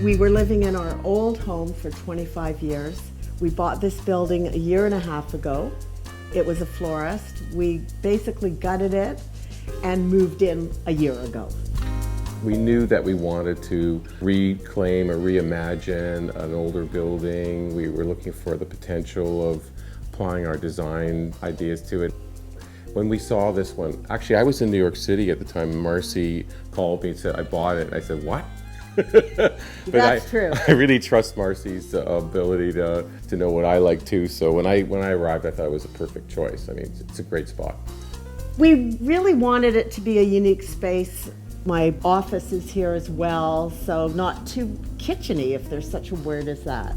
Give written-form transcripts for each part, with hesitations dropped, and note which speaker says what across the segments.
Speaker 1: We were living in our old home for 25 years. We bought this building a year and a half ago. It was a florist. We basically gutted it and moved in a year ago.
Speaker 2: We knew that we wanted to reclaim or reimagine an older building. We were looking for the potential of applying our design ideas to it. When we saw this one, actually I was in New York City at the time. Marcy called me and said, I bought it. I said, what?
Speaker 1: That's true.
Speaker 2: I really trust Marcy's ability to know what I like too. So when I arrived, I thought it was a perfect choice. I mean, it's a great spot.
Speaker 1: We really wanted it to be a unique space. My office is here as well, so not too kitcheny, if there's such a word as that.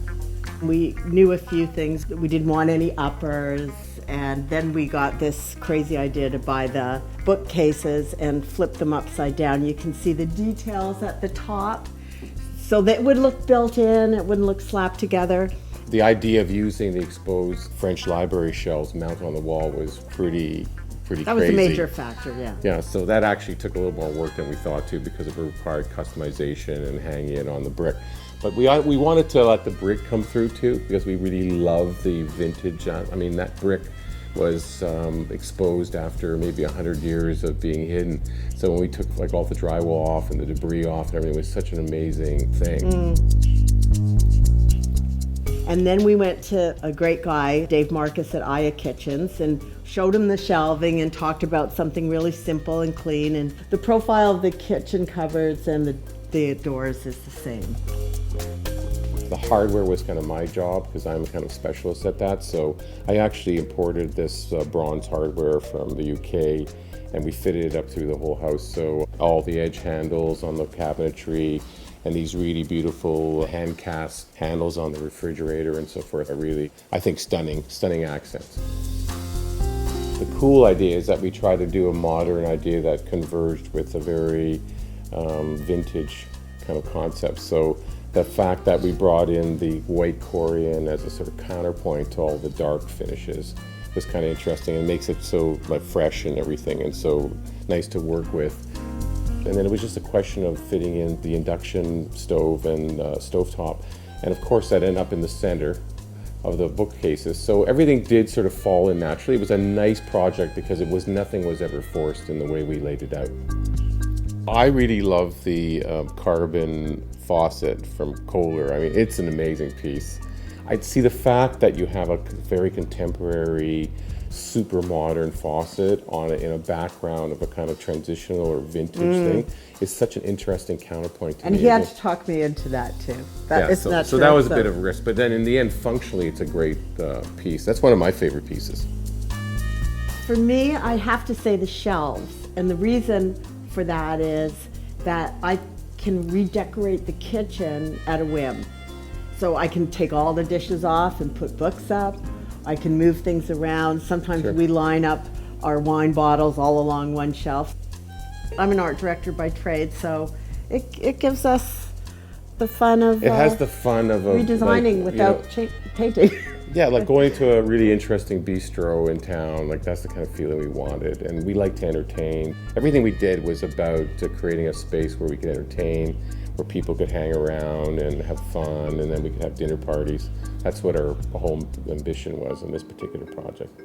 Speaker 1: We knew a few things. We didn't want any uppers, and then we got this crazy idea to buy the bookcases and flip them upside down. You can see the details at the top, so that it would look built in, it wouldn't look slapped together.
Speaker 2: The idea of using the exposed French library shelves mounted on the wall was pretty crazy.
Speaker 1: That was a major factor, yeah.
Speaker 2: Yeah, so that actually took a little more work than we thought to, because it required customization and hanging it on the brick. But we wanted to let the brick come through too, because we really love the vintage. I mean, that brick was exposed after maybe 100 years of being hidden. So when we took like all the drywall off and the debris off and everything, it was such an amazing thing.
Speaker 1: And then we went to a great guy, Dave Marcus at Aya Kitchens, and showed him the shelving and talked about something really simple and clean. And the profile of the kitchen cupboards and the doors is the same.
Speaker 2: The hardware was kind of my job, because I'm a kind of specialist at that. So I actually imported this bronze hardware from the UK, and we fitted it up through the whole house. So all the edge handles on the cabinetry, and these really beautiful hand cast handles on the refrigerator and so forth are really, I think, stunning accents. The cool idea is that we try to do a modern idea that converged with a very vintage kind of concept. So the fact that we brought in the white Corian as a sort of counterpoint to all the dark finishes was kind of interesting, and makes it so like fresh and everything, and so nice to work with. And then it was just a question of fitting in the induction stove and stovetop, and of course that ended up in the center of the bookcases. So everything did sort of fall in naturally. It was a nice project because nothing was ever forced in the way we laid it out. I really love the carbon faucet from Kohler. I mean, it's an amazing piece. I'd see the fact that you have a very contemporary, super modern faucet on it in a background of a kind of transitional or vintage thing is such an interesting counterpoint to me.
Speaker 1: And he had to talk me into that too.
Speaker 2: So that was a bit of a risk, but then in the end, functionally, it's a great piece. That's one of my favorite pieces.
Speaker 1: For me, I have to say the shelves, and the reason for that is that I can redecorate the kitchen at a whim. So I can take all the dishes off and put books up. I can move things around. Sometimes we line up our wine bottles all along one shelf. I'm an art director by trade, so it gives us the fun of
Speaker 2: it has the fun of
Speaker 1: redesigning without painting.
Speaker 2: Yeah, like going to a really interesting bistro in town, like that's the kind of feeling we wanted. And we like to entertain. Everything we did was about creating a space where we could entertain, where people could hang around and have fun, and then we could have dinner parties. That's what our whole ambition was in this particular project.